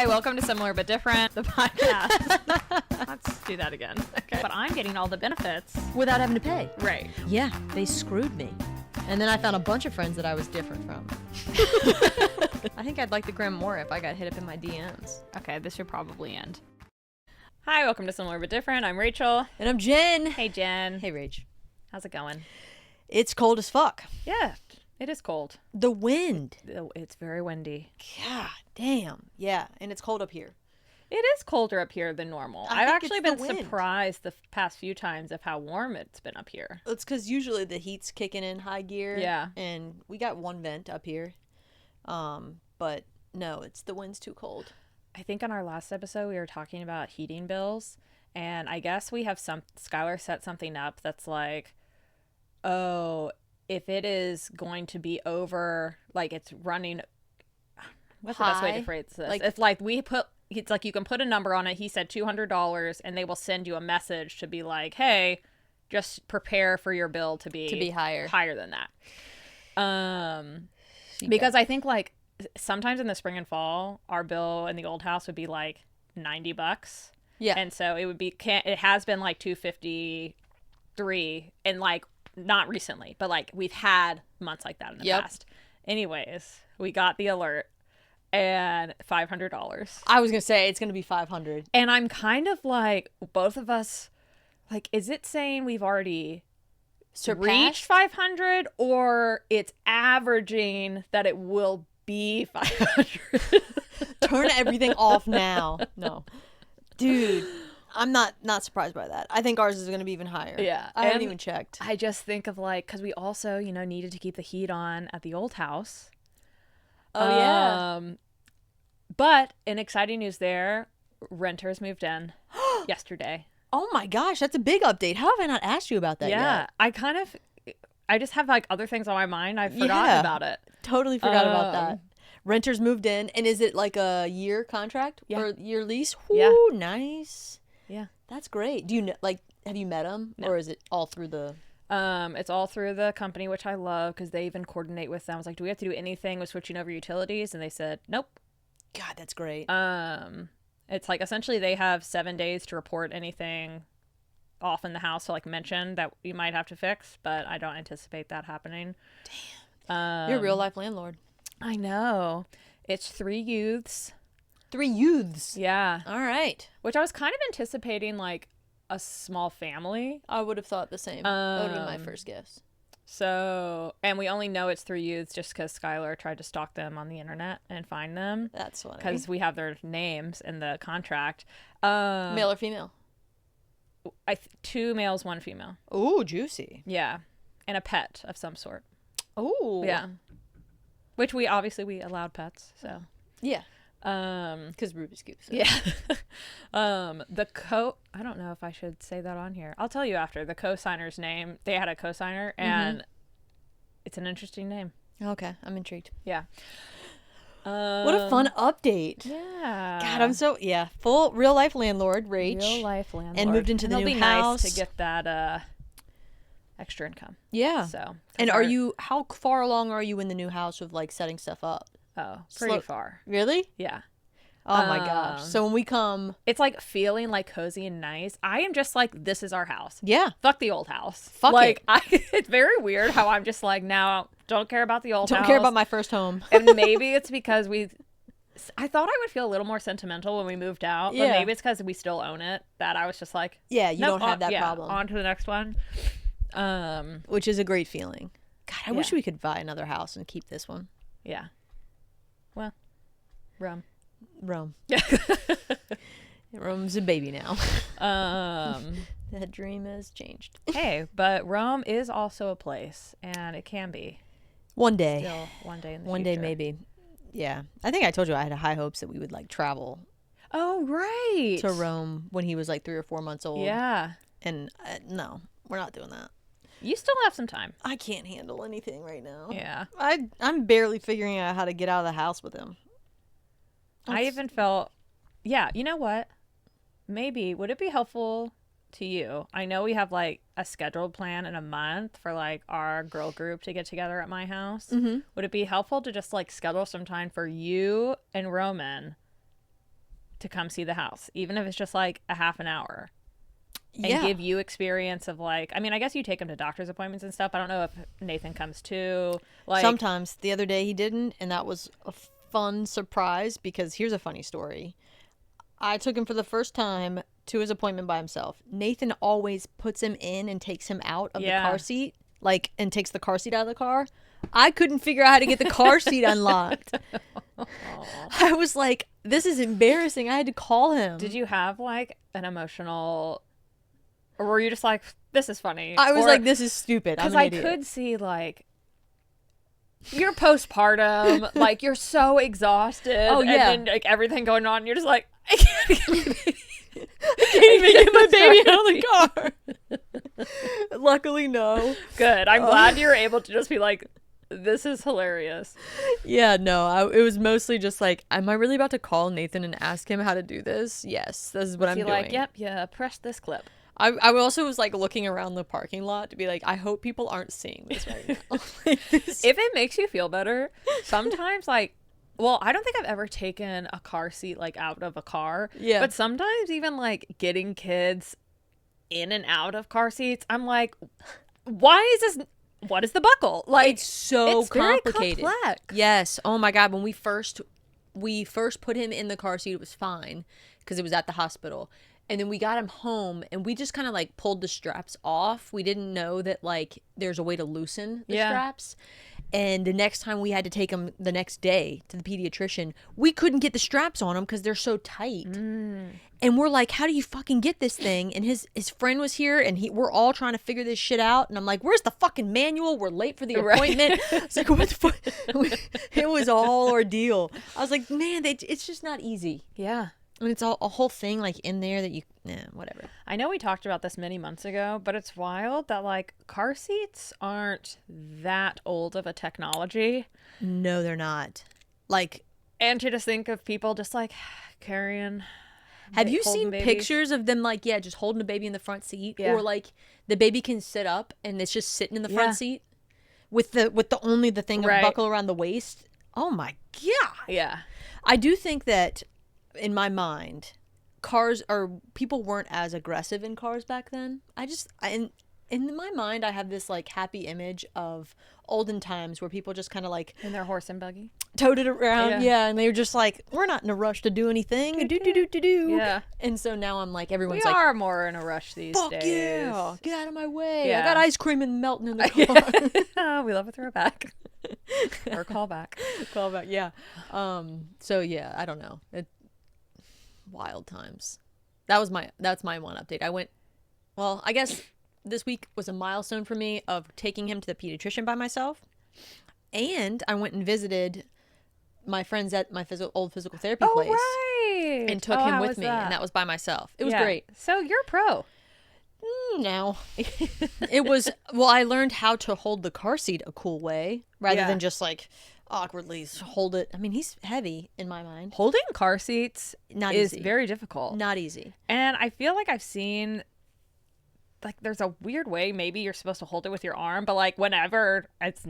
Hi, welcome to Similar But Different, the podcast. Let's do that again. Okay. But I'm getting all the benefits. Without having to pay. Right. Yeah, they screwed me. And then I found a bunch of friends that I was different from. I think I'd like the gram more if I got hit up in my DMs. Okay, this should probably end. Hi, welcome to Similar But Different. I'm Rachel. And I'm Jen. Hey, Jen. Hey, Rach. How's it going? It's cold as fuck. Yeah, it is cold. The wind. It's very windy. God damn. Yeah, and it's cold up here. It is colder up here than normal. I've actually been surprised the past few times of how warm it's been up here. It's because usually the heat's kicking in high gear. Yeah. And we got one vent up here. But no, it's the wind's too cold. I think on our last episode we were talking about heating bills, and I guess we have Skylar set something up that's like, oh, if it is going to be over, like it's running, what's the best way to phrase this? Like, it's like it's like you can put a number on it. He said $200, and they will send you a message to be like, hey, just prepare for your bill to be higher than that. Because I think like sometimes in the spring and fall, our bill in the old house would be like $90. Yeah. And so it would be, it has been like $253, and like not recently, but like we've had months like that in the past. Anyways, we got the alert and $500. I was going to say it's going to be $500. And I'm kind of like, both of us, like, is it saying we've already reached 500, or it's averaging that it will be 500? Turn everything off now. No. Dude, I'm not surprised by that. I think ours is going to be even higher. Yeah. I haven't even checked. I just think of like, because we also, needed to keep the heat on at the old house. Oh, yeah. But in exciting news there, renters moved in yesterday. Oh my gosh, that's a big update. How have I not asked you about that yet? I just have like other things on my mind. I forgot about it. Totally forgot about that. Renters moved in, and is it like a year contract or year lease? Woo, nice. Yeah, that's great. Do you have you met them, or is it all through the? It's all through the company, which I love because they even coordinate with them. I was like, do we have to do anything with switching over utilities? And they said, nope. God, that's great. It's like essentially they have 7 days to report anything off in the house to like mention that you might have to fix, but I don't anticipate that happening. Damn. You're a real life landlord. I know. It's 3 youths. 3 youths? Yeah. All right. Which I was kind of anticipating like a small family. I would have thought the same. That would have been my first guess. So, and we only know it's 3 youths just because Skylar tried to stalk them on the internet and find them. That's funny. Because we have their names in the contract. Male or female? 2 males, 1 female. Ooh, juicy. Yeah. And a pet of some sort. Ooh. Yeah. Which we allowed pets, so. Yeah. Because Rubik's Cube. So. Yeah. I don't know if I should say that on here. I'll tell you after. The co-signer's name, they had a co-signer, and it's an interesting name. Okay, I'm intrigued. Yeah. What a fun update. Yeah. God, I'm so, full real life landlord, Rach. Real life landlord. And moved into the new It'll be house. nice to get that extra income. Yeah. So. And how far along are you in the new house with like setting stuff up? Oh, pretty far. Really? Yeah. Oh my gosh. So when we come, it's like feeling like cozy and nice. I am just like, this is our house. Yeah. Fuck the old house. Fuck like, it. It's very weird how I'm just like, now don't care about the old house. Don't care about my first home. And maybe it's because I thought I would feel a little more sentimental when we moved out, but maybe it's because we still own it that I was just like, yeah, you don't have that problem. On to the next one. Which is a great feeling. God, I wish we could buy another house and keep this one. Yeah. Well, Rome. Rome's a baby now. That dream has changed. Hey, but Rome is also a place, and it can be. One day. Still, one day in the future. One day maybe. Yeah. I think I told you I had high hopes that we would like travel. Oh, right. To Rome when he was like 3 or 4 months old. Yeah. And no, we're not doing that. You still have some time. I can't handle anything right now. Yeah. I'm barely figuring out how to get out of the house with him. I even felt, you know what? Maybe, would it be helpful to you? I know we have like a scheduled plan in a month for like our girl group to get together at my house. Mm-hmm. Would it be helpful to just like schedule some time for you and Roman to come see the house, even if it's just like a half an hour, and Yeah. give you experience of like, I mean, I guess you take him to doctor's appointments and stuff. I don't know if Nathan comes too. Like, Sometimes. The other day he didn't, and that was a fun surprise because here's a funny story. I took him for the first time to his appointment by himself. Nathan always puts him in and takes him out of the car seat, like, and takes the car seat out of the car. I couldn't figure out how to get the car seat unlocked. I was like, this is embarrassing. I had to call him. Did you have like an emotional, or were you just like, this is funny? I was Or, like, this is stupid. I'm because an I idiot. could see like, you're postpartum, like you're so exhausted. Oh, yeah. And then like everything going on, you're just like, I can't even get my baby out of the car. Luckily, no. Good. I'm glad you're able to just be like, this is hilarious. Yeah, no. It was mostly just like, am I really about to call Nathan and ask him how to do this? Yes, this is what I'm doing. Like, yep, yeah, press this clip. I also was like looking around the parking lot to be like, I hope people aren't seeing this right now. Like, this- If it makes you feel better, sometimes like, well, I don't think I've ever taken a car seat like out of a car. Yeah. But sometimes even like getting kids in and out of car seats, I'm like, why is this? What is the buckle? Like, it's so it's very complicated. complex. Yes. Oh my God. When we first put him in the car seat, it was fine because it was at the hospital. And then we got him home and we just kind of like pulled the straps off. We didn't know that like there's a way to loosen the straps. And the next time we had to take him the next day to the pediatrician, we couldn't get the straps on him because they're so tight. And we're like, how do you fucking get this thing? And his friend was here and we're all trying to figure this shit out. And I'm like, where's the fucking manual? We're late for the appointment. It's like, what the fuck? It was a whole ordeal. I was like, man, it's just not easy. Yeah. And it's a whole thing like in there that whatever. I know we talked about this many months ago, but it's wild that like car seats aren't that old of a technology. No, they're not. Like, and to just think of people just like carrying. have you holding seen babies. pictures of them like, just holding a baby in the front seat? Yeah. Or like the baby can sit up and it's just sitting in the front seat with the only the thing of buckle around the waist? Oh my God. Yeah. I do think that in my mind, people weren't as aggressive in cars back then. In my mind, I have this like happy image of olden times where people just kind of like In their horse and buggy. towed it around, and they were just like, we're not in a rush to do anything, do. Yeah. And so now I'm like, everyone's We like, are more in a rush these fuck days. yeah, get out of my way. Yeah. I got ice cream and melting in the car. Oh, we love a throwback. Or callback. Callback, yeah. So yeah, I don't know. Wild times. That's my one update. I guess this week was a milestone for me of taking him to the pediatrician by myself. And I went and visited my friends at my old physical therapy place. Right. And took him with me. And that was by myself. It was great. So you're pro. No. It was, I learned how to hold the car seat a cool way rather than just like awkwardly hold it. I mean, he's heavy in my mind. Holding car seats is easy. very difficult. Not easy. And I feel like I've seen, like, there's a weird way maybe you're supposed to hold it with your arm, but like whenever it's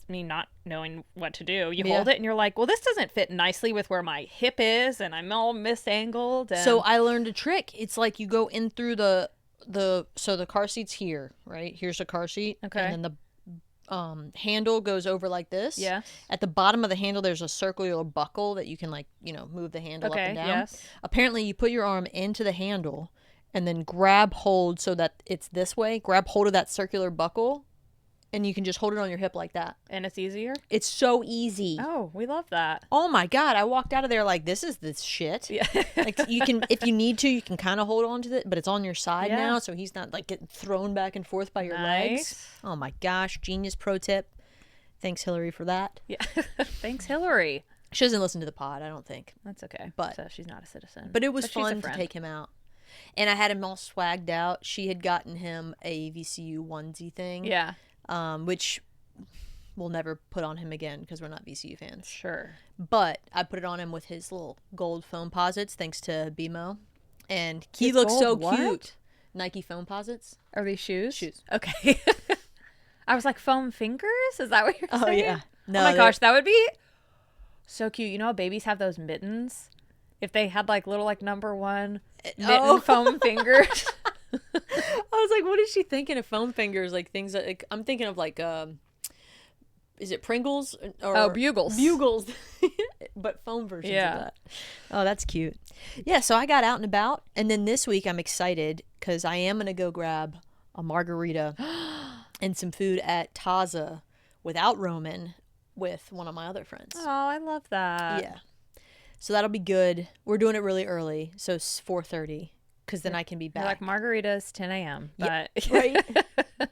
me not knowing what to do, you hold it and you're like, well, this doesn't fit nicely with where my hip is and I'm all misangled. And... So I learned a trick. It's like you go in through so the car seat's here, right? Here's the car seat. Okay. And then the handle goes over like this. Yeah. At the bottom of the handle, there's a circular buckle that you can move the handle up and down. Yes. Apparently, you put your arm into the handle and then grab hold so that it's this way. Grab hold of that circular buckle, and you can just hold it on your hip like that. And it's easier? It's so easy. Oh, we love that. Oh my God. I walked out of there like, this is this shit. Yeah. Like you can, if you need to, you can kind of hold on to it, but it's on your side now. So he's not like getting thrown back and forth by your legs. Oh my gosh. Genius pro tip. Thanks, Hillary, for that. Yeah. Thanks, Hillary. She doesn't listen to the pod, I don't think. That's okay. But so she's not a citizen. But it was she's a fun to friend. take him out. And I had him all swagged out. She had gotten him a VCU onesie thing. Yeah. Which we'll never put on him again because we're not VCU fans. Sure. But I put it on him with his little gold foam posits thanks to BMO. And he His looks gold so what? cute. Nike foam posits. Are these shoes? Shoes. Okay. I was like, foam fingers? Is that what you're saying? Oh, yeah. No, oh my gosh, that would be so cute. You know how babies have those mittens? if they had like little like number one mitten Oh. foam fingers. I was like, what is she thinking of foam fingers? Like things that like, I'm thinking of like is it Pringles or Oh, Bugles. Bugles, but foam versions Yeah. of that. Oh, that's cute. Yeah, so I got out and about, and then this week I'm excited because I am gonna go grab a margarita and some food at Taza without Roman with one of my other friends. Oh, I love that. Yeah, so that'll be good. We're doing it really early, so it's 4:30 because then I can be They're like back. margaritas 10 a.m. But Right.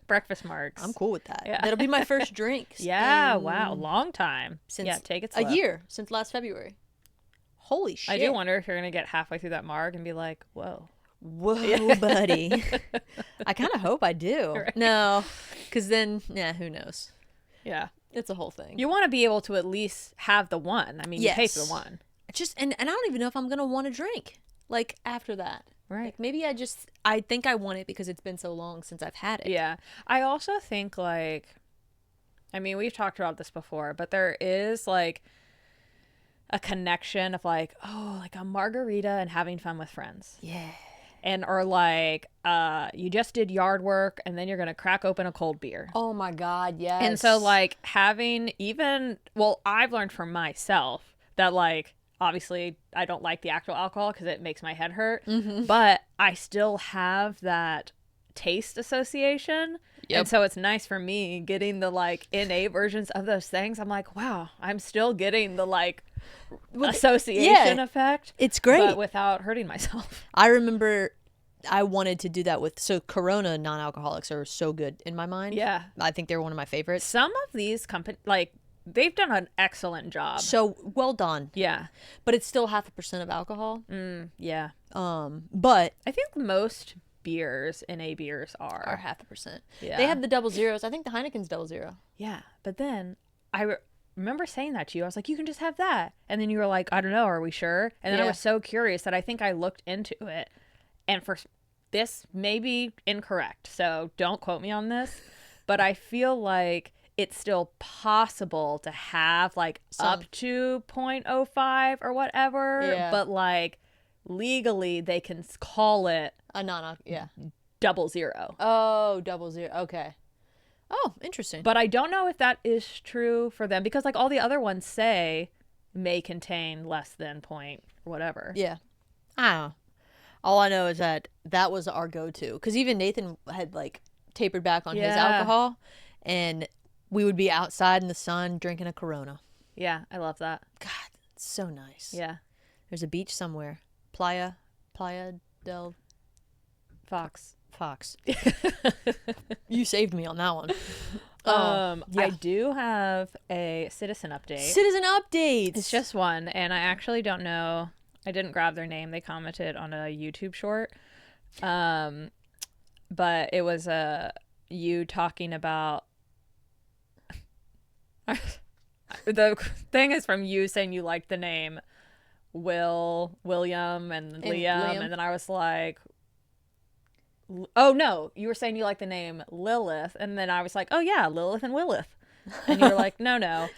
breakfast marks. I'm cool with that. Yeah. That'll be my first drink. Yeah, in- wow, long time. Since Yeah, take it a slow. year since last February. Holy shit! I do wonder if you're gonna get halfway through that marg and be like, whoa. Whoa, buddy. I kind of hope I do. Right. No, because then, who knows? Yeah. It's a whole thing. You want to be able to at least have the one. I mean, you pay for the Yes. one. Just and I don't even know if I'm gonna want to drink like after that. Right. Like maybe I think I want it because it's been so long since I've had it. Yeah. I also think like, I mean, we've talked about this before, but there is like a connection of like, oh, like a margarita and having fun with friends. Yeah. And or like you just did yard work and then you're gonna crack open a cold beer. Oh my God, yes. And so like having I've learned for myself that like obviously I don't like the actual alcohol because it makes my head hurt, but I still have that taste association. Yep. And so it's nice for me getting the like NA versions of those things. I'm like, wow, I'm still getting the like association effect. It's great. But without hurting myself. I remember I wanted to do that with Corona non-alcoholics are so good in my mind. Yeah. I think they're one of my favorites. Some of these companies, like, they've done an excellent job. So well done. Yeah. But it's still 0.5% of alcohol. Yeah. But I think most beers, NA beers are are. 0.5%. Yeah. They have the 0.0s. I think the Heineken's 0.0. Yeah. But then I remember saying that to you. I was like, you can just have that. And then you were like, I don't know. Are we sure? And then I Yeah. was so curious that I think I looked into it. And for this may be incorrect. So don't quote me on this. But I feel like it's still possible to have like up to 0.05 or whatever. Yeah. But like legally they can call it A non-alcohol. Yeah. 00. Oh, 0.0. Okay. Oh, interesting. But I don't know if that is true for them because like all the other ones say may contain less than point whatever. Yeah. I don't know. All I know is that was our go-to. Because even Nathan had like tapered back on his Yeah. alcohol. And we would be outside in the sun drinking a Corona. Yeah, I love that. God, it's so nice. Yeah. There's a beach somewhere. Playa del Fox. Fox. You saved me on that one. I yeah. do have a citizen update. Citizen updates. It's just one, and I actually don't know. I didn't grab their name. They commented on a YouTube short. But it was you talking about the thing is from you saying you liked the name William and Liam, and then I was like, oh no, you were saying you like the name Lilith, and then I was like, oh yeah, Lilith and Willith, and you were like, no,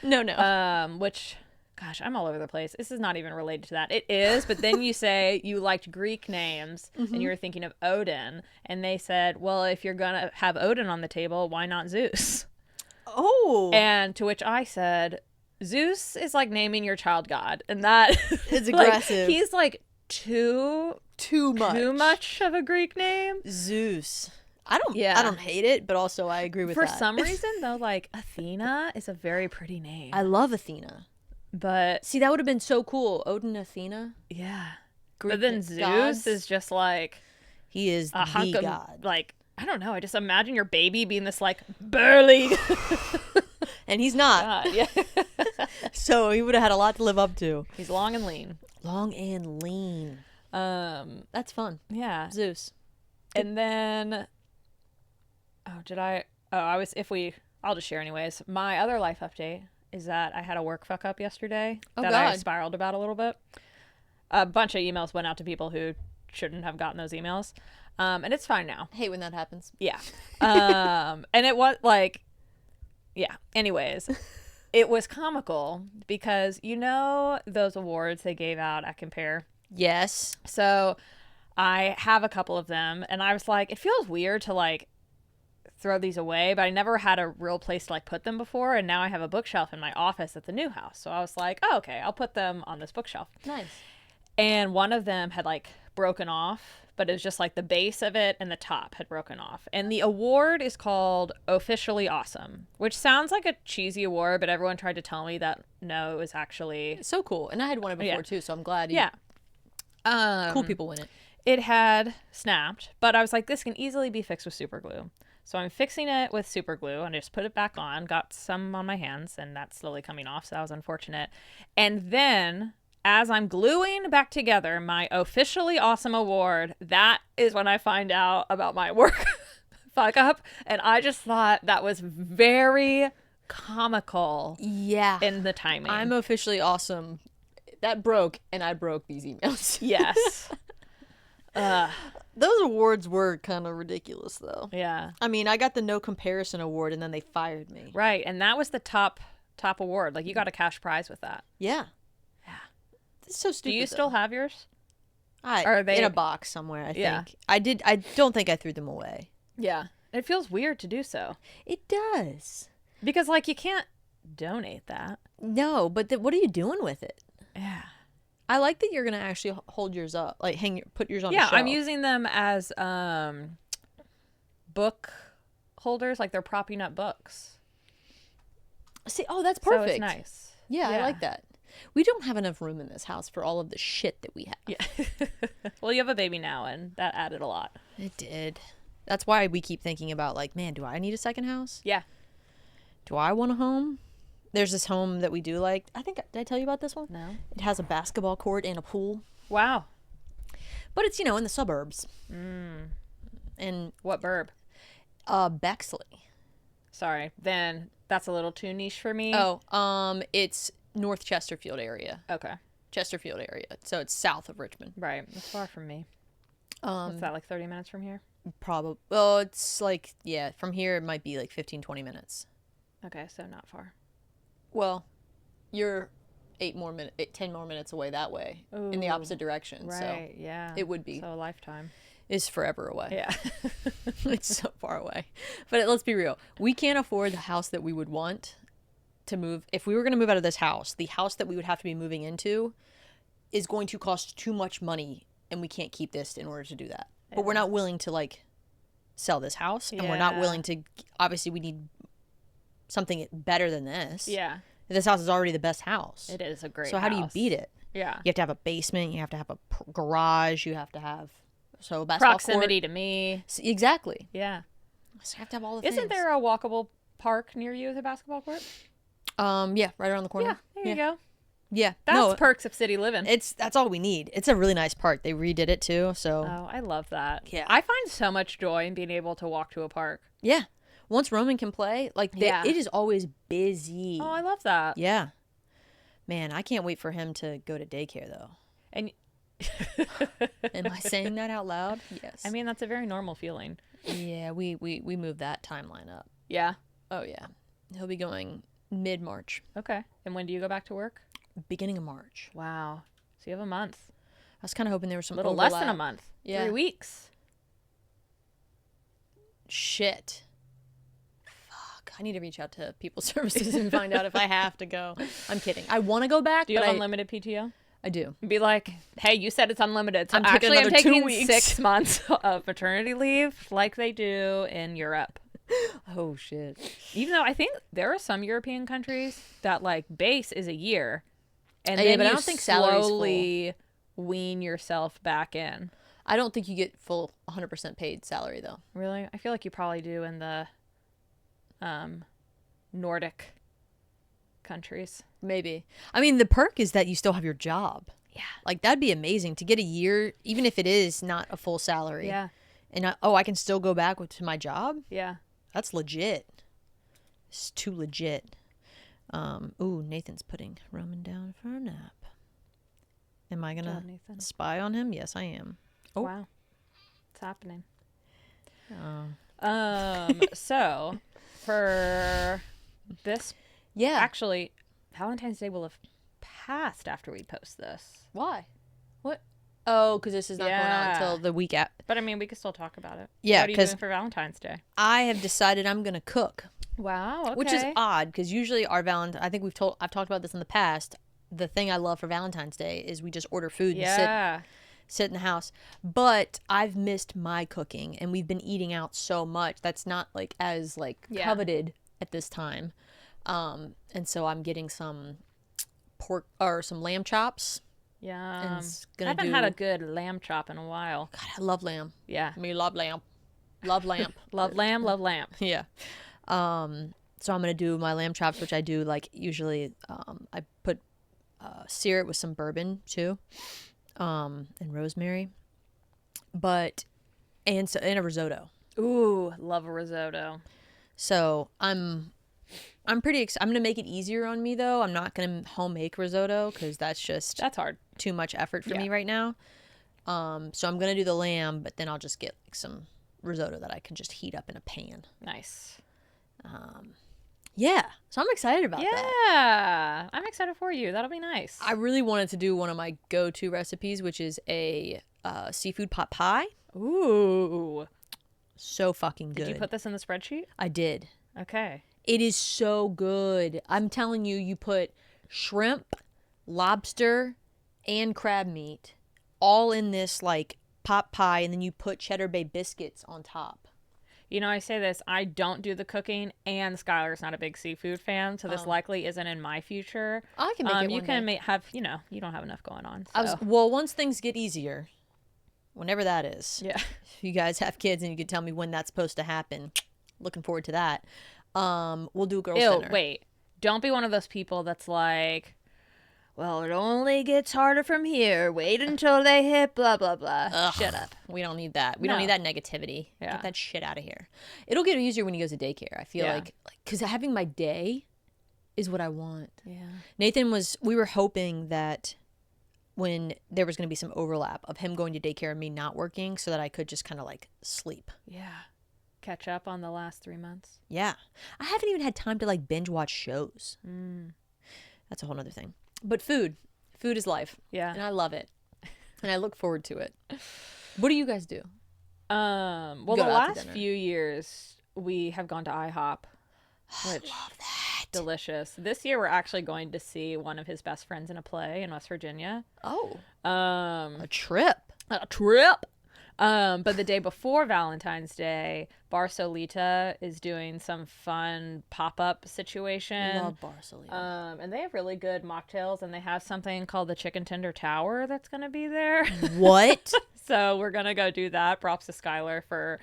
which, gosh, I'm all over the place. This is not even related to that. It is, but then you say you liked Greek names, and you were thinking of Odin, and they said, well, if you're gonna have Odin on the table, why not Zeus? Oh. And to which I said, Zeus is like naming your child God, and that It's like, aggressive. he's like too much of a Greek name. Zeus. I don't Yeah. hate it, but also I agree with For that. some reason though, like Athena is a very pretty name. I love Athena. But See, that would have been so cool. Odin, Athena. yeah. Greek But then Zeus gods. is just like He is a hunk the of god. like, I don't know. I just imagine your baby being this like burly And he's not. God. Yeah. So he would have had a lot to live up to. He's long and lean. Long and lean. That's fun. Yeah. Zeus. And then I'll just share anyways. My other life update is that I had a work fuck up yesterday that I God. spiraled about a little bit. A bunch of emails went out to people who shouldn't have gotten those emails. And it's fine now. Hate when that happens. Yeah. And it was like, yeah. Anyways, it was comical because you know those awards they gave out at Compare Yes. So I have a couple of them, and I was like, it feels weird to like throw these away, but I never had a real place to like put them before, and now I have a bookshelf in my office at the new house. So I was like, oh, okay, I'll put them on this bookshelf. Nice. And one of them had like broken off, but it was just like the base of it and the top had broken off. And the award is called Officially Awesome, which sounds like a cheesy award, but everyone tried to tell me that no, it was actually So cool. And I had won it before too, so I'm glad. yeah. Cool people win it. It had snapped, but I was like, this can easily be fixed with super glue. So I'm fixing it with super glue, and I just put it back on, got some on my hands, and that's slowly coming off, so that was unfortunate. And then as I'm gluing back together my Officially Awesome award, that is when I find out about my work fuck up, and I just thought that was very comical. Yeah. In the timing. I'm officially awesome. That broke, and I broke these emails. Yes. Those awards were kind of ridiculous, though. Yeah. I mean, I got the no comparison award, and then they fired me. Right, and that was the top award. Like, you got a cash prize with that. Yeah. Yeah. It's so stupid. Do you still have yours? Are they in a box somewhere? I think. Yeah. I don't think I threw them away. Yeah. It feels weird to do so. It does. Because, like, you can't donate that. No, but what are you doing with it? Yeah. I like that you're gonna actually hold yours up, like put yours on. Yeah, a shelf. I'm using them as book holders, like they're propping up books. See, oh, that's perfect. So it's nice. Yeah, I like that. We don't have enough room in this house for all of the shit that we have. Yeah. Well, you have a baby now, and that added a lot. It did. That's why we keep thinking about, like, man, do I need a second house? Yeah. Do I want a home? There's this home that we do like. Did I tell you about this one? No. It has a basketball court and a pool. Wow. But it's, in the suburbs. And what burb? Bexley. Sorry. Then that's a little too niche for me. Oh, it's North Chesterfield area. Okay. Chesterfield area. So it's south of Richmond. Right. That's far from me. What's that, like 30 minutes from here? Probably. Well, it's like, yeah, from here it might be like 15, 20 minutes. Okay, so not far. Well, you're 10 more minutes away that way. Ooh, in the opposite direction. Right, so yeah. it would be. So a lifetime. It's forever away. Yeah. It's so far away. But let's be real. We can't afford the house that we would want to move. If we were going to move out of this house, the house that we would have to be moving into is going to cost too much money, and we can't keep this in order to do that. But we're not willing to, like, sell this house, and we're not willing to, obviously we need something better than this. Yeah. This house is already the best house. It is a great house. So how do you beat it? Yeah. You have to have a basement. You have to have a garage. You have to have a basketball proximity court. to me. Exactly. Yeah. So you have to have all the Isn't things. there a walkable park near you with a basketball court? Yeah, right around the corner. Yeah, there you go. Yeah. That's perks of city living. That's all we need. It's a really nice park. They redid it too, so. Oh, I love that. Yeah. I find so much joy in being able to walk to a park. Yeah. Once Roman can play, like, Yeah. it is always busy. Oh, I love that. Yeah. Man, I can't wait for him to go to daycare, though. And Am I saying that out loud? Yes. I mean, that's a very normal feeling. Yeah, we moved that timeline up. Yeah. Oh, yeah. He'll be going mid-March. Okay. And when do you go back to work? Beginning of March. Wow. So you have a month. I was kind of hoping there was some A little overlap. less than a month. Yeah. 3 weeks. Shit. Fuck. I need to reach out to people services and find out if I have to go. I'm kidding. I want to go back, Do you but have unlimited PTO? I do. Be like, hey, you said it's unlimited. So I'm taking actually, I'm another 2 taking weeks. 6 months of maternity leave like they do in Europe. Oh, shit. Even though I think there are some European countries that, like, base is a year. And Yeah, then but I you don't think salary's slowly wean yourself back in. I don't think you get full 100% paid salary, though. Really? I feel like you probably do in the Nordic countries. Maybe. I mean, the perk is that you still have your job. Yeah. Like, that'd be amazing to get a year, even if it is not a full salary. Yeah. And I can still go back to my job? Yeah. That's legit. It's too legit. Ooh, Nathan's putting Roman down for a nap. Am I Good gonna job, Nathan. spy on him? Yes, I am. Oh. Wow. It's happening. Oh. So for this, Yeah. actually, Valentine's Day will have passed after we post this. Why? What? Oh, because this is not going out Yeah. until the week after. But I mean, we could still talk about it. Yeah, What are you 'cause- doing for Valentine's Day? I have decided I'm going to cook. Wow. Okay. Which is odd because usually our Valentine, I think I've talked about this in the past. The thing I love for Valentine's Day is we just order food and Yeah. sit in the house. But I've missed my cooking and we've been eating out so much. That's not like as like Yeah. coveted at this time. And so I'm getting some pork or some lamb chops. Yeah. it's I gonna haven't had a good lamb chop in a while. God, I love lamb. Yeah. Me love lamb. Love lamb. Love lamb, love lamb. Yeah. So I'm gonna do my lamb chops, which I do like usually. I put sear it with some bourbon too, and rosemary, and a risotto. Ooh, love a risotto. So I'm pretty. I'm gonna make it easier on me though. I'm not gonna home make risotto because that's hard. too much effort for me right now. So I'm gonna do the lamb, but then I'll just get like some risotto that I can just heat up in a pan. Nice. Yeah, so I'm excited about that. Yeah. I'm excited for you. That'll be nice. I really wanted to do one of my go-to recipes, which is a seafood pot pie. Ooh. So fucking good. Did you put this in the spreadsheet? I did. Okay. It is so good. I'm telling you, you put shrimp, lobster, and crab meat all in this like pot pie, and then you put Cheddar Bay biscuits on top. You know, I say this, I don't do the cooking, and Skylar's not a big seafood fan, so this likely isn't in my future. I can make it You one can day. have, you don't have enough going on. So. Once things get easier, whenever that is. Yeah. If you guys have kids and you can tell me when that's supposed to happen, looking forward to that. We'll do a girls' dinner. Wait. Don't be one of those people that's like, well, it only gets harder from here. Wait until they hit blah, blah, blah. Ugh, Shut up. We don't need that. We don't No. need that negativity. Yeah. Get that shit out of here. It'll get easier when he goes to daycare. I feel Yeah. like, because having my day is what I want. Yeah. We were hoping that when there was going to be some overlap of him going to daycare and me not working so that I could just kind of like sleep. Yeah. Catch up on the last 3 months. Yeah. I haven't even had time to like binge watch shows. Mm. That's a whole nother thing. But food is life. Yeah. And I love it. And I look forward to it. What do you guys do? Well, Go the out to last dinner. few years we have gone to IHOP, which Love that. delicious. This year we're actually going to see one of his best friends in a play in West Virginia. Oh, A trip. trip. But the day before Valentine's Day, Barcelita is doing some fun pop-up situation. Love Barcelona. And they have really good mocktails, and they have something called the Chicken Tender Tower that's going to be there. What? So we're going to go do that. Props to Skylar for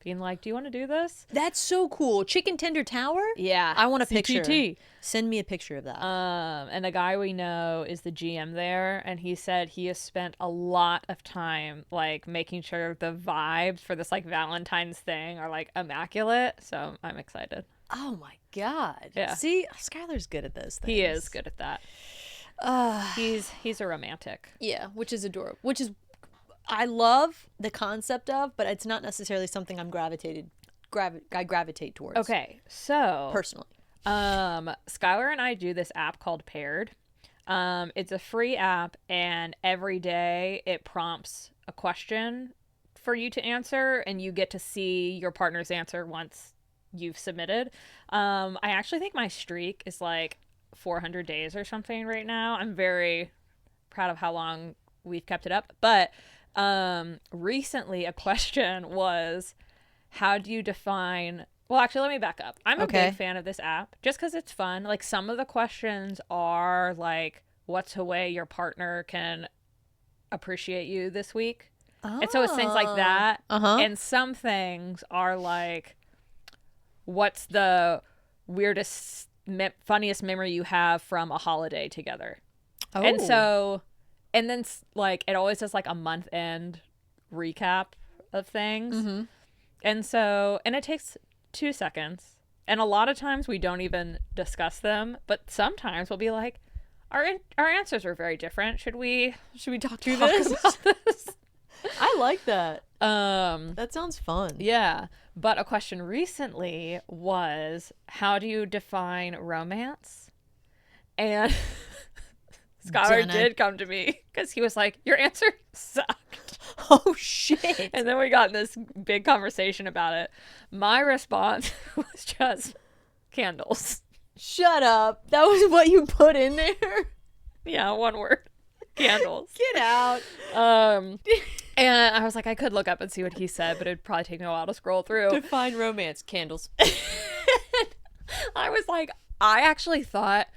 being like, do you want to do this? That's so cool. Chicken Tender Tower? Yeah. I want a picture. CTT. Send me a picture of that. And the guy we know is the GM there, and he said he has spent a lot of time like making sure the vibes for this like Valentine's thing are like immaculate. So I'm excited. Oh my God. Yeah. See, Skylar's good at those things. He is good at that. He's a romantic. Yeah, which is adorable. I love the concept of, but it's not necessarily something I gravitate towards. Okay, so Personally. Skylar and I do this app called Paired. It's a free app, and every day it prompts a question for you to answer, and you get to see your partner's answer once you've submitted. I actually think my streak is like 400 days or something right now. I'm very proud of how long we've kept it up. But recently a question was, how do you define... Well, actually, let me back up. I'm a big fan of this app just because it's fun. Like, some of the questions are like, what's a way your partner can appreciate you this week? And so it's things like that. And some things are like, what's the weirdest, funniest memory you have from a holiday together? Oh. And so, and then like, it always does like a month end recap of things. And so, and it takes 2 seconds. And a lot of times we don't even discuss them, but sometimes we'll be like, our answers are very different. Should we talk do this? About this? I like that. That sounds fun. Yeah. But a question recently was, how do you define romance? And Skylar Dana. did come to me because he was like, your answer sucked. Oh, shit. And then we got in this big conversation about it. My response was just candles. Shut up. That was what you put in there? Yeah, one word. Candles. Get out. And I was like, I could look up and see what he said, but it'd probably take me a while to scroll through. Define romance. Candles. I was like, I actually thought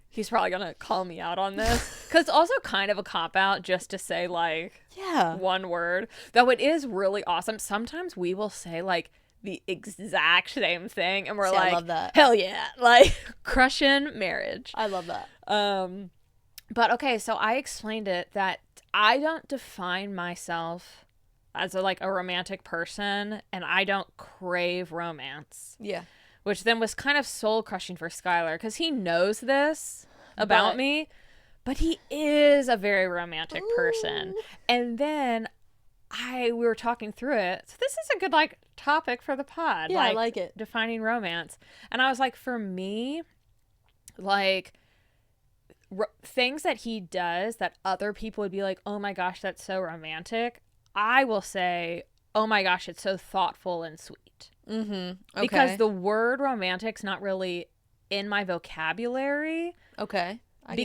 he's probably going to call me out on this. Because it's also kind of a cop-out just to say, like, Yeah. one word. Though it is really awesome. Sometimes we will say, like, the exact same thing. And we're See, like, I love that. hell yeah. Like, crushing marriage. I love that. But okay, so I explained it that I don't define myself as a romantic person, and I don't crave romance. Yeah. Which then was kind of soul crushing for Skylar because he knows this about me, but he is a very romantic person. And then we were talking through it. So this is a good topic for the pod. Yeah, I like it. Defining romance. And I was like, for me, things that he does that other people would be like, oh my gosh, that's so romantic. I will say, oh my gosh, it's so thoughtful and sweet. Mm-hmm. Okay. Because the word romantic's not really in my vocabulary. Okay. I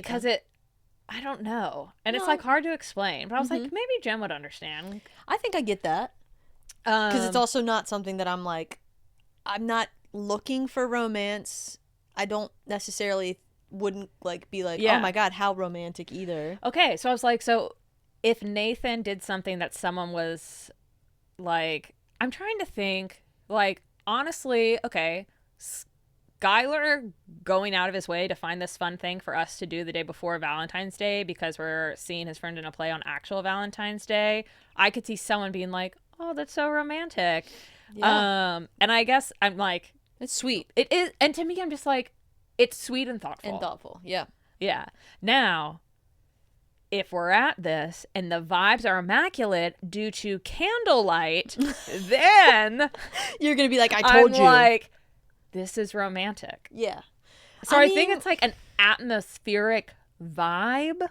don't know. And it's hard to explain. But I was like, maybe Jen would understand. I think I get that. Because it's also not something that I'm not looking for romance. I don't necessarily wouldn't be like, oh my God, how romantic either. Okay. So I was like, so if Nathan did something that someone was like, I'm trying to think, honestly, okay, Skylar going out of his way to find this fun thing for us to do the day before Valentine's Day because we're seeing his friend in a play on actual Valentine's Day. I could see someone being like, oh, that's so romantic. Yeah. And I guess I'm like, it's sweet. It is. And to me, I'm just like, it's sweet and thoughtful. Yeah. Yeah. Now, if we're at this and the vibes are immaculate due to candlelight, then you're going to be like, I told you. Like, this is romantic. Yeah. So I think it's like an atmospheric vibe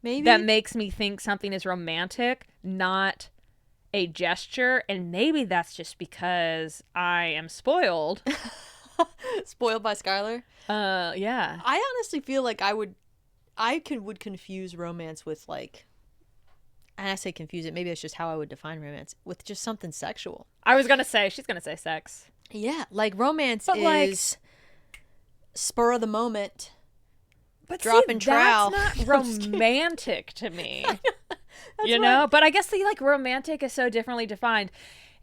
maybe that makes me think something is romantic, not a gesture. And maybe that's just because I am spoiled. Spoiled by Skylar? Yeah. I honestly feel like I would confuse romance with and I say confuse it, maybe it's just how I would define romance, with just something sexual. I was gonna say, she's gonna say sex. Yeah, romance is spur of the moment, but dropping trowel. That's not romantic to me. You know? But I guess the romantic is so differently defined.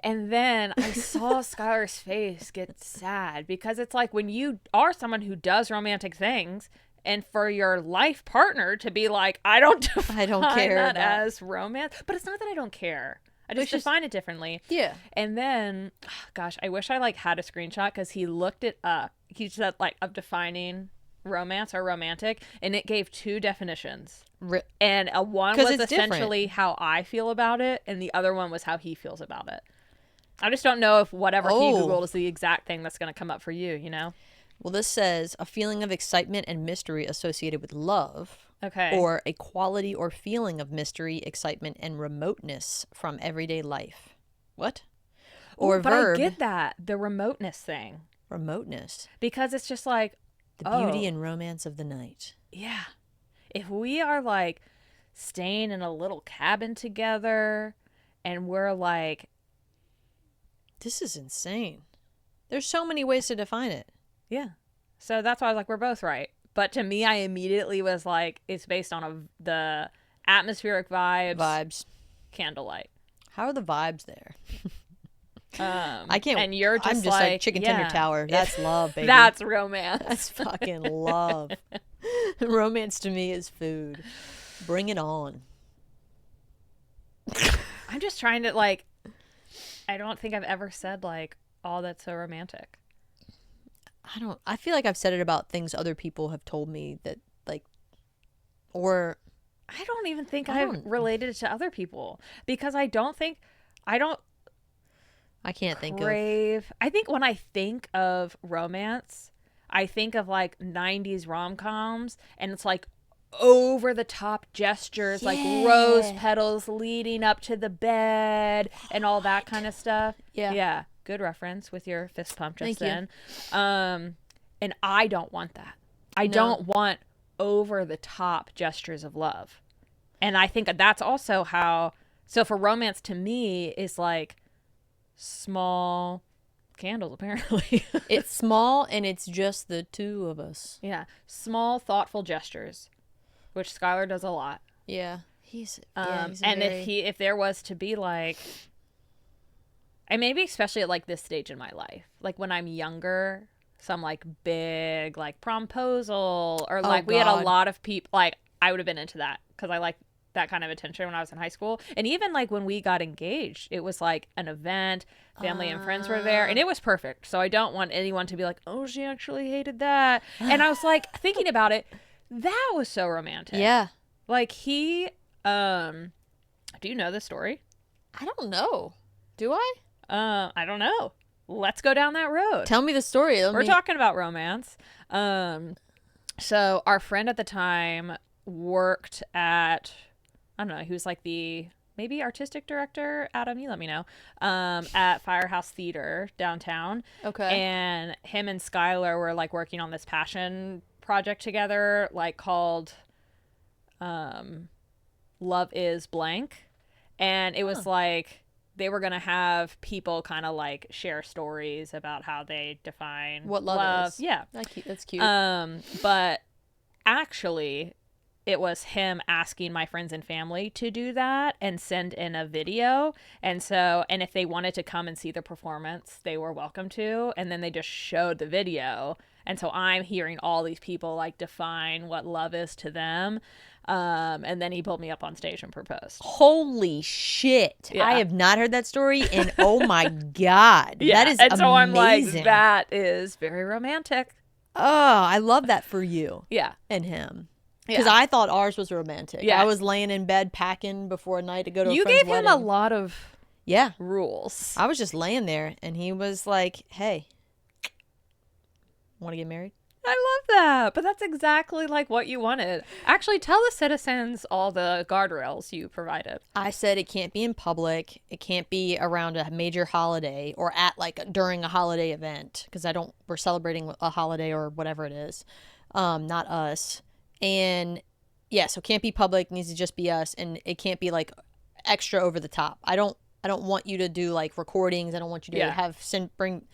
And then I saw Skylar's face get sad because it's like when you are someone who does romantic things, and for your life partner to be like, I don't care that as romance. But it's not that I don't care. I just define it differently. Yeah. And then, gosh, I wish I had a screenshot because he looked it up. He said of defining romance or romantic, and it gave two definitions. And one was essentially how I feel about it, and the other one was how he feels about it. I just don't know if whatever he Googled is the exact thing that's going to come up for you, you know? Well, this says a feeling of excitement and mystery associated with love. Okay. Or a quality or feeling of mystery, excitement, and remoteness from everyday life. What? Or but verb. I get that. The remoteness thing. Remoteness. Because it's just like, the beauty and romance of the night. Yeah. If we are staying in a little cabin together and we're this is insane. There's so many ways to define it. Yeah. So that's why I was like, we're both right. But to me, I immediately was like, it's based on the atmospheric vibes. Candlelight. How are the vibes there? I can't. And you're just I'm just like chicken tender tower. That's love, baby. That's romance. That's fucking love. Romance to me is food. Bring it on. I'm just trying to I don't think I've ever said oh, that's so romantic. I feel like I've said it about things other people have told me that or I don't even think I've related it to other people because I can't think of. I think when I think of romance, I think of 90s rom-coms, and it's over the top gestures, like Yeah. rose petals leading up to the bed and all that kind of stuff. Yeah. Yeah. Good reference with your fist pump just Thank you. then. And I don't want that. I No. don't want over the top gestures of love. And I think that's also how, so for romance to me is like small candles, apparently. It's small and it's just the two of us. Yeah. Small, thoughtful gestures, which Skylar does a lot. Yeah. He's And very... if there was to be like, and maybe especially at like this stage in my life, like when I'm younger, some like big like promposal or like we had a God. lot of people, like I would have been into that because I like that kind of attention when I was in high school. And even like when we got engaged, it was like an event, family and friends were there, and it was perfect. So I don't want anyone to be like, oh, she actually hated that. And I was like thinking about it, that was so romantic. Yeah. Like he, do you know the story? I don't know. Do I? I don't know. Let's go down that road. Tell me the story. We're talking about romance. So our friend at the time worked at, I don't know, he was like the maybe artistic director. Adam, you let me know. At Firehouse Theater downtown. Okay. And him and Skylar were like working on this passion project together, like called Love is Blank. And it was like they were going to have people kind of like share stories about how they define What love is. Yeah. That's cute. But actually, it was him asking my friends and family to do that and send in a video. And if they wanted to come and see the performance, they were welcome to. And then they just showed the video. And so I'm hearing all these people like define what love is to them. And then he pulled me up on stage and proposed. Holy shit. Yeah. I have not heard that story, and oh my God. Yeah. That is and so amazing. I'm like, that is very romantic. Oh, I love that for you Yeah. and him. Because Yeah. I thought ours was romantic. Yeah. I was laying in bed packing before a night to go to a You friend's gave him wedding. a lot of Yeah. rules. I was just laying there, and he was like, hey, want to get married? I love that. But that's exactly like what you wanted. Actually, tell the citizens all the guardrails you provided. I said it can't be in public. It can't be around a major holiday or at like during a holiday event because we're celebrating a holiday or whatever it is. Not us. And yeah, so it can't be public, needs to just be us, and it can't be like extra over the top. I don't want you to do like recordings. I don't want you to bring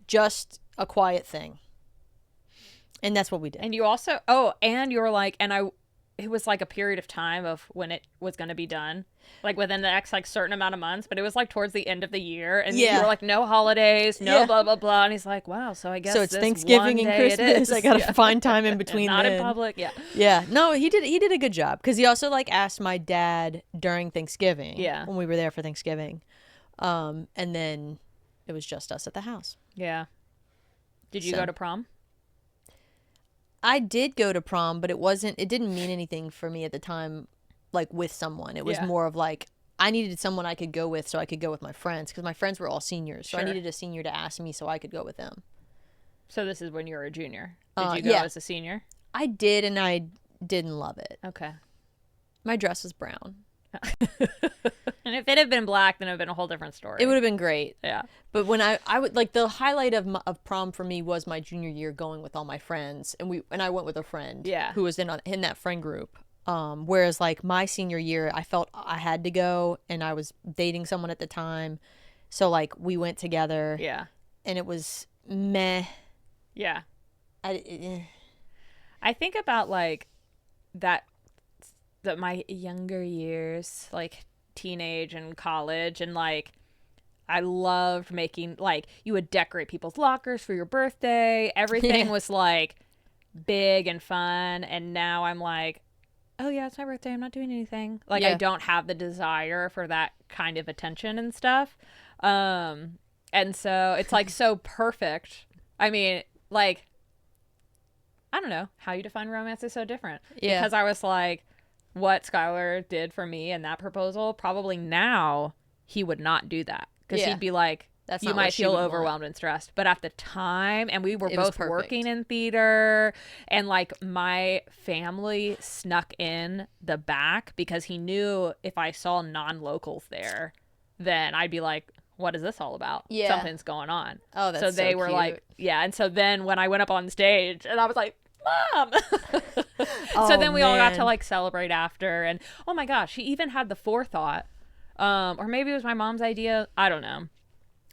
just a quiet thing. And that's what we did. And you also, and you were like, it was like a period of time of when it was going to be done, like within the next like certain amount of months, but it was like towards the end of the year. And you were like, no holidays, no blah, blah, blah. And he's like, wow, so I guess so it's this Thanksgiving one and day Christmas. I got to find time in between Not then. in public. Yeah. Yeah. No, he did a good job because he also like asked my dad during Thanksgiving. Yeah. When we were there for Thanksgiving. And then it was just us at the house. Yeah. Did you go to prom? I did go to prom, but it didn't mean anything for me at the time, like with someone. It was more of like, I needed someone I could go with so I could go with my friends because my friends were all seniors. So I needed a senior to ask me so I could go with them. So this is when you were a junior. Did you go as a senior? I did, and I didn't love it. Okay. My dress was brown. And if it had been black, then it would have been a whole different story. It would have been great. Yeah. But when I would like the highlight of prom for me was my junior year going with all my friends, and I went with a friend who was in that friend group. Whereas like my senior year, I felt I had to go, and I was dating someone at the time, so like we went together. Yeah. And it was meh. Yeah. I think about like that my younger years, like teenage and college, and like I loved making, like, you would decorate people's lockers for your birthday. Everything was like big and fun. And now I'm like, oh yeah, it's my birthday, I'm not doing anything. Like I don't have the desire for that kind of attention and stuff. And so it's like so perfect. I mean, like, I don't know, how you define romance is so different. Yeah. Because I was like, what Skylar did for me in that proposal, probably now he would not do that. Because he'd be like, That's you not what might she feel would want. overwhelmed and stressed. But at the time, and we were It was both perfect. working in theater, and like my family snuck in the back because he knew if I saw non-locals there, then I'd be like, what is this all about? Yeah. Something's going on. Oh, that's so they so were cute. like, yeah. And so then when I went up on stage and I was like, Mom. So Oh, then we all got to man. like celebrate after. And oh my gosh, he even had the forethought. Or maybe it was my mom's idea. I don't know.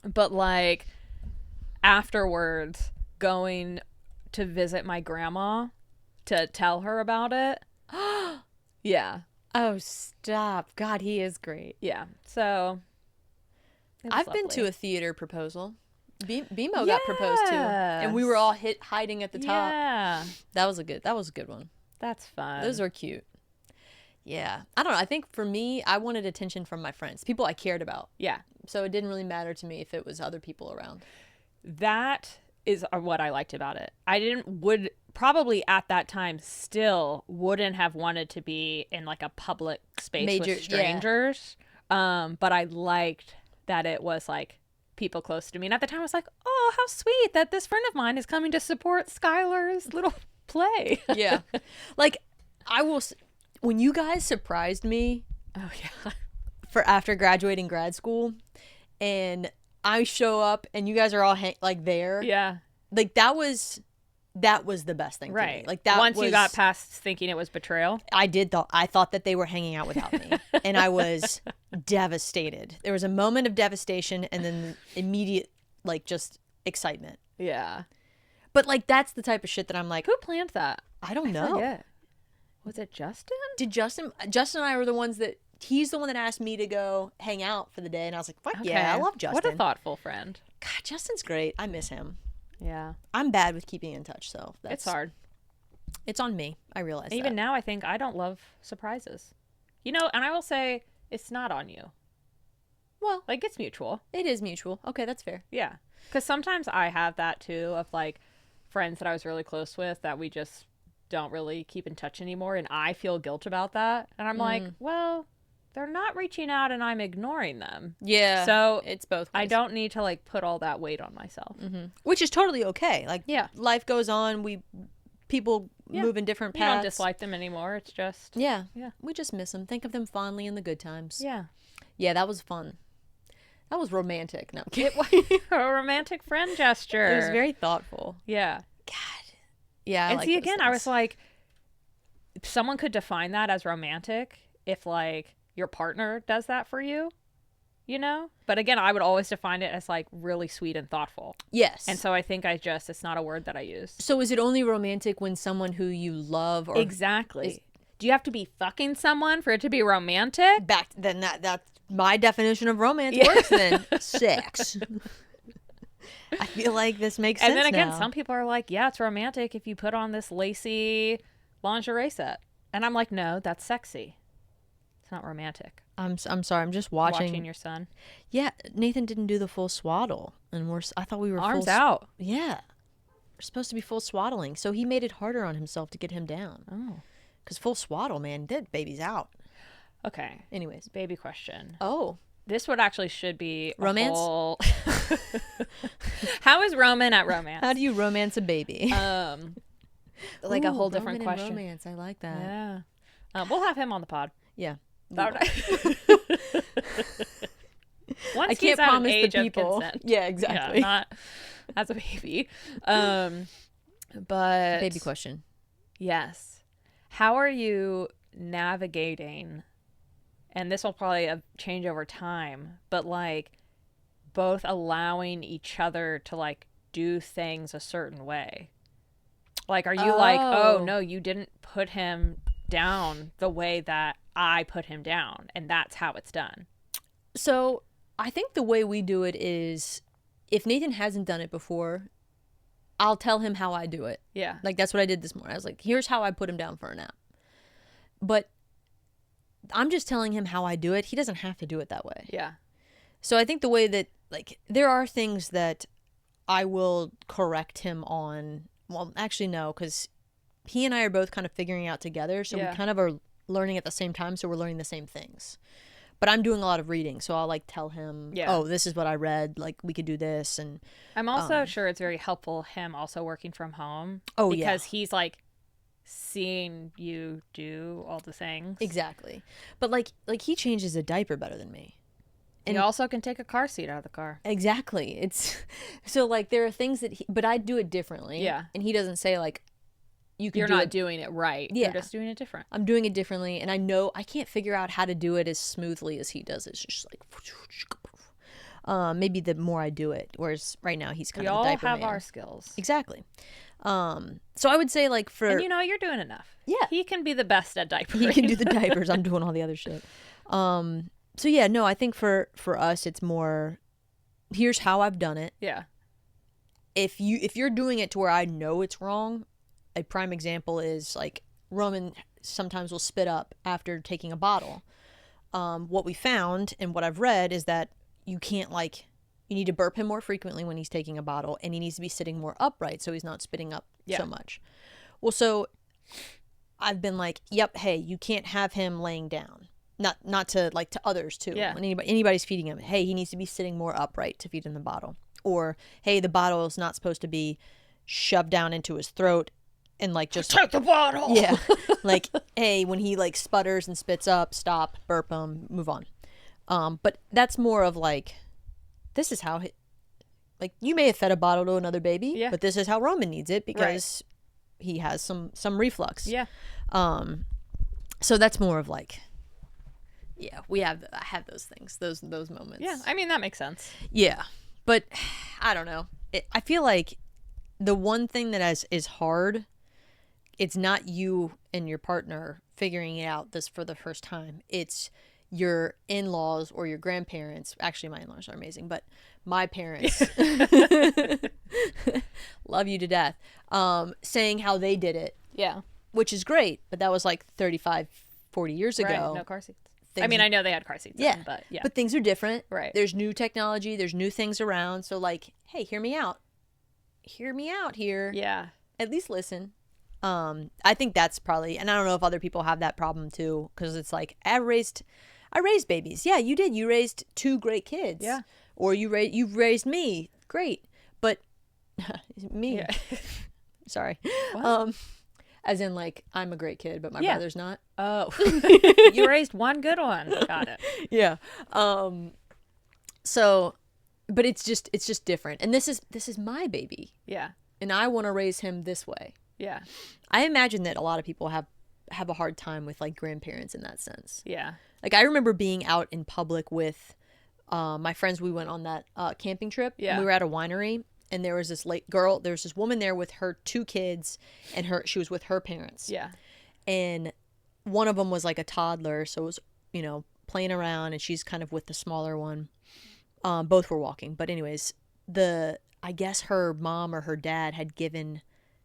But like afterwards, going to visit my grandma to tell her about it. Yeah. Oh, stop. God, he is great. Yeah. So it was I've been to lovely. a theater proposal. BMO got proposed to, and we were all hiding at the top. Yeah. That was a good one. That's fun. Those are cute. Yeah. I don't know. I think for me, I wanted attention from my friends, people I cared about. Yeah. So it didn't really matter to me if it was other people around. That is what I liked about it. I would probably at that time still wouldn't have wanted to be in like a public space with strangers. Yeah. But I liked that it was like people close to me. And at the time I was like, oh, how sweet that this friend of mine is coming to support Skylar's little play. Yeah. Like when you guys surprised me. Oh yeah. For after graduating grad school, and I show up and you guys are all like there. Yeah. Like that was the best thing. Right. To me. Like that once you got past thinking it was betrayal. I thought that they were hanging out without me. And I was devastated. There was a moment of devastation and then immediate like just excitement. Yeah. But like that's the type of shit that I'm like, who planned that? I don't know. Forget. Was it Justin? Did Justin and I were the ones that he's the one that asked me to go hang out for the day, and I was like, fuck yeah, I love Justin. What a thoughtful friend. God, Justin's great. I miss him. Yeah. I'm bad with keeping in touch, so it's hard. It's on me. I realize even now I think I don't love surprises. You know, and I will say it's not on you. Well, like it's mutual. It is mutual. Okay, that's fair. Yeah. Because sometimes I have that too of like friends that I was really close with that we just don't really keep in touch anymore, and I feel guilt about that. And I'm like, well, they're not reaching out and I'm ignoring them. Yeah. So it's both ways. I don't need to like put all that weight on myself. Mm-hmm. Which is totally okay. Like, yeah, life goes on. People move in different paths. You don't dislike them anymore. It's just yeah. We just miss them. Think of them fondly in the good times. Yeah. Yeah, that was fun. That was romantic. No, it was a romantic friend gesture. It was very thoughtful. Yeah. God. Yeah. And see, again, I was like, someone could define that as romantic if like your partner does that for you, you know? But again, I would always define it as like really sweet and thoughtful. Yes. And so I think it's not a word that I use. So is it only romantic when someone who you love or exactly. Do you have to be fucking someone for it to be romantic? Then that's my definition of romance works then. Sex. I feel like this makes sense. And then again, now. some people are like, yeah, it's romantic if you put on this lacy lingerie set. And I'm like, no, that's sexy. It's not romantic. I'm sorry. I'm just watching your son. Yeah, Nathan didn't do the full swaddle, and I thought we were arms out. Yeah, we're supposed to be full swaddling, so he made it harder on himself to get him down. Oh, because full swaddle, man, that baby's out. Okay. Anyways, baby question. Oh, this would actually should be romance. How is Roman at romance? How do you romance a baby? Like a whole different Roman question. And romance, I like that. Yeah. We'll have him on the pod. Yeah. Once I can't promise the people. Yeah, exactly. Yeah, not as a baby. But baby question. Yes. How are you navigating? And this will probably change over time, but like both allowing each other to like do things a certain way. Like, are you like, oh no, you didn't put him down the way that I put him down, and that's how it's done? So I think the way we do it is, if Nathan hasn't done it before, I'll tell him how I do it. Yeah. Like, that's what I did this morning. I was like, here's how I put him down for a nap. But I'm just telling him how I do it. He doesn't have to do it that way. Yeah. So I think the way that, like, there are things that I will correct him on. Well, actually, no, because he and I are both kind of figuring out together. So we kind of are learning at the same time. So we're learning the same things. But I'm doing a lot of reading, so I'll like tell him, Yeah. oh, this is what I read. Like we could do this, and I'm also sure it's very helpful him also working from home. Oh, because he's like seeing you do all the things. exactly. But like he changes a diaper better than me. And he also can take a car seat out of the car. Exactly. It's so like there are things that but I do it differently. Yeah. And he doesn't say like you're not doing it right. Yeah. You're just doing it different. I'm doing it differently, and I know I can't figure out how to do it as smoothly as he does. It's just like maybe the more I do it, whereas right now he's kind of a diaper man. We all have our skills. Exactly. So I would say like and you're doing enough. Yeah. He can be the best at diapers. He can do the diapers. I'm doing all the other shit. So yeah, no, I think for us it's more here's how I've done it. Yeah. If you're doing it to where I know it's wrong, a prime example is like Roman sometimes will spit up after taking a bottle. What we found and what I've read is that you can't you need to burp him more frequently when he's taking a bottle, and he needs to be sitting more upright so he's not spitting up so much. Well, so I've been like, yep, hey, you can't have him laying down. Not to to others too. Yeah. When anybody's feeding him, hey, he needs to be sitting more upright to feed him the bottle. Or hey, the bottle is not supposed to be shoved down into his throat and just take the bottle. Yeah. Hey, when he sputters and spits up, stop, burp him, move on. But that's more of this is how you may have fed a bottle to another baby, but this is how Roman needs it because he has some reflux. Yeah. So that's more of yeah, I have those things, those moments. Yeah, I mean that makes sense. Yeah, but I don't know. I feel like the one thing that is hard, it's not you and your partner figuring it out this for the first time. It's your in-laws or your grandparents. Actually, my in-laws are amazing, but my parents, love you to death, saying how they did it. Yeah. Which is great, but that was 35, 40 years ago. Right, no car seats. I mean, I know they had car seats. Yeah, then, but yeah. But things are different. Right. There's new technology. There's new things around. So hey, hear me out. Hear me out here. Yeah. At least listen. I think that's probably, and I don't know if other people have that problem too, because it's I raised babies. Yeah, you did. You raised 2 great kids. Yeah. Or you've raised me. Great. But me. Yeah. Sorry. What? As in I'm a great kid, but my brother's not. Oh. You raised one good one. Got it. Yeah. So, but it's just different. And this is my baby. Yeah. And I want to raise him this way. Yeah. I imagine that a lot of people have a hard time with grandparents in that sense. Yeah. I remember being out in public with my friends. We went on that camping trip. Yeah. And we were at a winery, and there was this girl. There was this woman there with her 2 kids, and she was with her parents. Yeah. And one of them was a toddler, so it was playing around, and she's kind of with the smaller one. Both were walking, but anyways, I guess her mom or her dad had given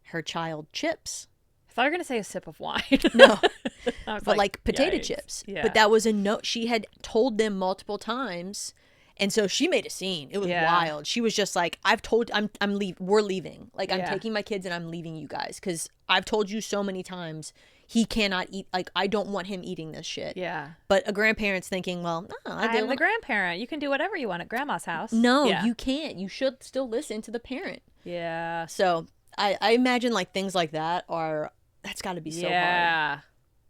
her child chips. I thought you were gonna say a sip of wine. No. I was But potato yikes. chips. Yeah. But that was a note. She had told them multiple times, and so she made a scene. It was wild. She was just I've told I'm we're leaving. I'm taking my kids and I'm leaving you guys because I've told you so many times he cannot eat. I don't want him eating this shit. Yeah. But a grandparent's thinking, well, no, I'm the grandparent. You can do whatever you want at grandma's house. No, Yeah. you can't. You should still listen to the parent. Yeah. So I imagine things like that that's got to be so hard. Yeah.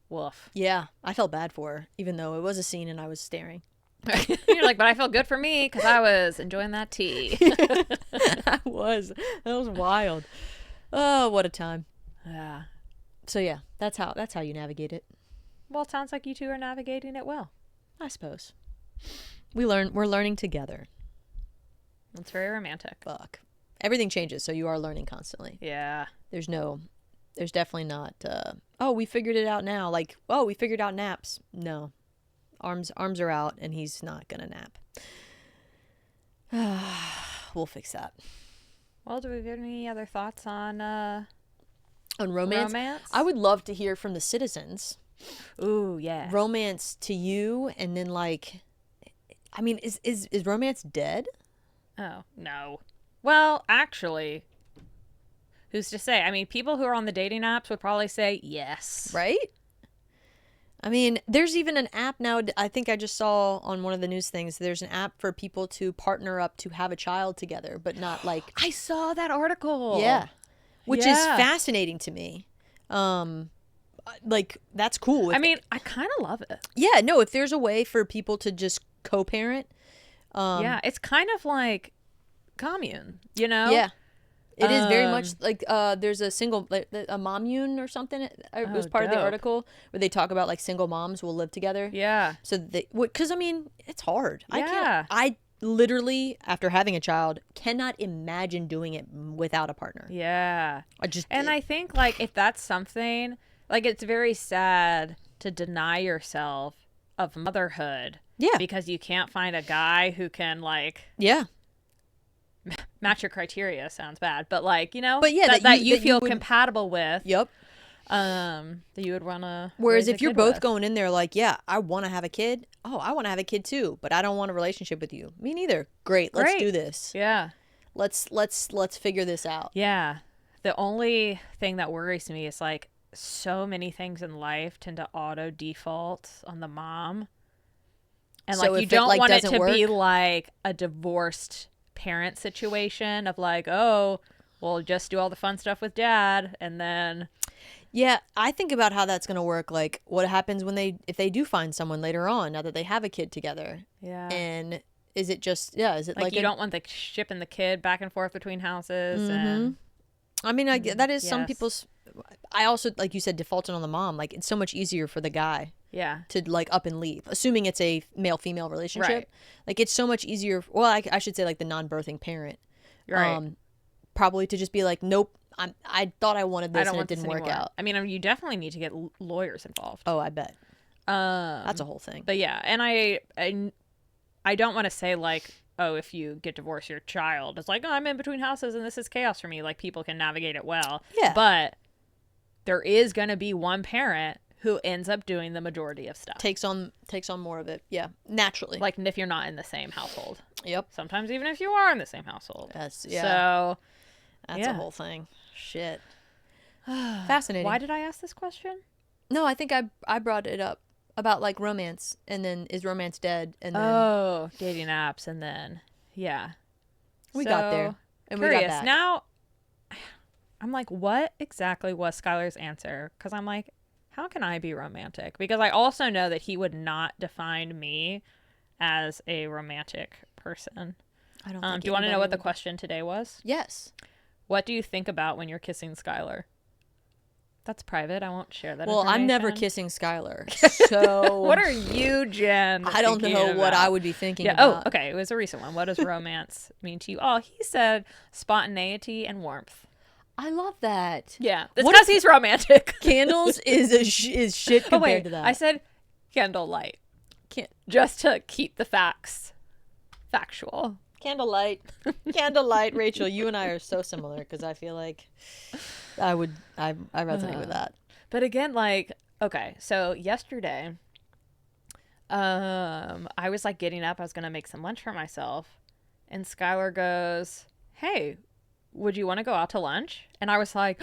Woof. Yeah, I felt bad for her, even though it was a scene and I was staring. You're but I felt good for me because I was enjoying that tea. I was. That was wild. Oh, what a time. Yeah. So yeah, that's how you navigate it. Well, it sounds like you two are navigating it well. I suppose. We're learning together. It's very romantic. Fuck. Everything changes, so you are learning constantly. Yeah. There's definitely not oh, we figured it out now. Oh, we figured out naps. No. Arms are out and he's not gonna nap. We'll fix that. Well, do we have any other thoughts on romance? I would love to hear from the citizens. Ooh, yeah. Romance to you, and then I mean, is romance dead? Oh, no. Well, actually, who's to say? I mean, people who are on the dating apps would probably say yes. Right? I mean, there's even an app now. I think I just saw on one of the news things. There's an app for people to partner up to have a child together, but not like. I saw that article. Yeah, which is Yeah. fascinating to me. Like that's cool. I mean, I kind of love it. Yeah, no. If there's a way for people to just co-parent, Yeah, it's kind of like commune, you know? yeah, it is very much like there's a single like, a mommune or something. It was part of the dope. article where they talk about like single moms will live together. Yeah. So they, because I mean, it's hard. I Yeah. can't. I literally, after having a child, cannot imagine doing it without a partner. Yeah. I just And I think, like, if that's something, like, it's very sad to deny yourself of motherhood. Yeah. Because you can't find a guy who can, like, yeah. match your criteria. Sounds bad. But, like, you know, But yeah, that you that feel would, compatible with. Yep. That you would want to. Whereas if you're both going in there like, yeah, I want to have a kid. Oh, I want to have a kid too, but I don't want a relationship with you. Me neither. Great. Let's do this. Yeah. Let's figure this out. Yeah. The only thing that worries me is like so many things in life tend to auto default on the mom. And So like you if it, don't like, want it doesn't to be work- like a divorced parent situation of like, oh, we'll just do all the fun stuff with dad and then Yeah, I think about how that's going to work. Like, what happens when if they do find someone later on, now that they have a kid together? yeah. And is it just, yeah, is it Like like you don't want the shipping the kid back and forth between houses and I mean, that is some yes. people's, I also, like you said, defaulting on the mom. Like, it's so much easier for the guy yeah. to, like, up and leave, assuming it's a male-female relationship. Right. Like, it's so much easier, well, I should say, like, the non-birthing parent. Right. Probably to just be like, nope, I thought I wanted this I don't and it want this didn't work anymore. out. I mean, you definitely need to get lawyers involved. Oh, I bet. That's a whole thing. But yeah, and I don't want to say like, oh, if you get divorced, your child is like, oh, I'm in between houses and this is chaos for me. Like people can navigate it well. Yeah. But there is going to be one parent who ends up doing the majority of stuff. Takes on more of it. Yeah, naturally. Like if you're not in the same household. Yep. Sometimes even if you are in the same household. That's yeah. So That's a whole thing. Shit. Fascinating. Why did I ask this question? No, I think I brought it up about like romance, and then is romance dead? And then Oh, dating apps, and then yeah, we got there, and we curious. got back. Now, I'm like, what exactly was Skylar's answer? Because I'm like, how can I be romantic? Because I also know that he would not define me as a romantic person. I don't. Think do you want to know anybody what the would. question today was? Yes. What do you think about when you're kissing Skylar? That's private. I won't share that. Well, I'm never information. kissing Skylar, so What are you, Jen? I don't thinking know what about? I would be thinking. Yeah. about. Oh, okay. It was a recent one. What does romance mean to you? Oh, he said spontaneity and warmth. I love that. Yeah, it's What because he's romantic. Candles is is shit Oh compared wait, to that. I said candlelight, Can't just to keep the facts factual. candlelight, candlelight. Rachel, you and I are so similar because I feel like I resonate with that. But again, like, okay, so yesterday, I was like getting up. I was gonna make some lunch for myself, and Skylar goes, "Hey, would you want to go out to lunch?" And I was like,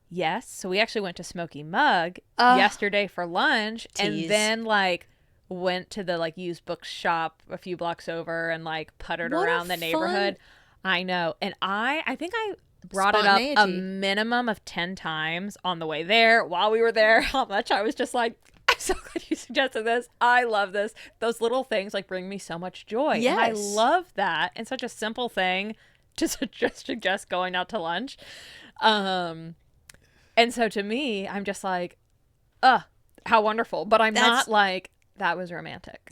yes. So we actually went to Smoky Mug yesterday for lunch, Tease. and then like went to the like used book shop a few blocks over and like puttered What a around the neighborhood. I know. And I think I brought it up a Spontaneity. minimum of 10 times on the way there, while we were there, how much I was just like, I'm so glad you suggested this. I love this. Those little things like bring me so much joy. And I Yes. love that. And such a simple thing to suggest going out to lunch. And so to me, I'm just like, how wonderful. But I'm That's- not like, that was romantic.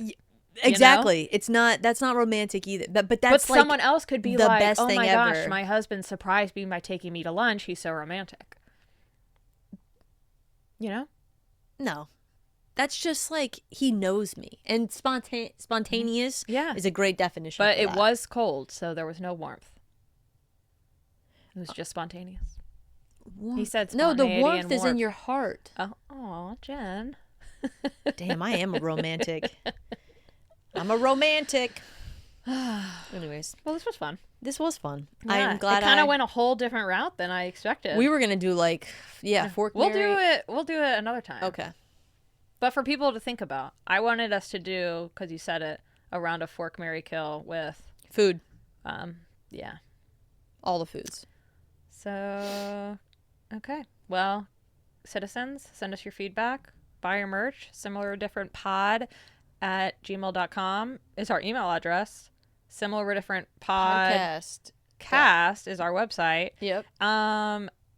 Exactly. It's not. That's not romantic either. But But that's like someone else could be the like, best oh thing my gosh, ever. my husband surprised me by taking me to lunch. He's so romantic. You know? no. That's just like he knows me, and spontaneous. Yeah. is a great definition. But for it that. was cold, so there was no warmth. It was just spontaneous. He said no. The spontaneity warmth and is in warmth. your heart. Oh, Jen. Damn, I am a romantic. I'm a romantic. Anyways, Well, this was fun. this was fun. Yeah, I'm glad it kind of went a whole different route than I expected. We were gonna do like fork. We'll Mary. do it. We'll do it another time. Okay. But for people to think about, I wanted us to do, because you said it, a round of Fork, Marry, Kill with, Food. yeah. All the foods. So, okay. Well, citizens, send us your feedback. Buy your merch. Similar or different pod at gmail.com is our email address. Similar or different Podcast. cast is our website. Yep.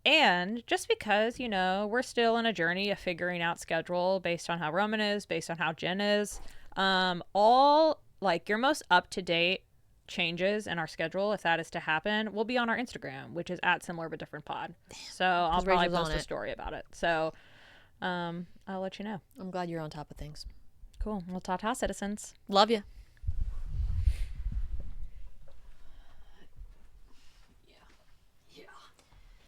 And just because, you know, we're still in a journey of figuring out schedule based on how Roman is, based on how Jen is, all like your most up-to-date changes in our schedule, if that is to happen, will be on our Instagram, which is at similar but different pod. So I'll probably Rachel's post a story about it. So I'll let you know. I'm glad you're on top of things. Cool. Well, ta-ta, citizens. Love you.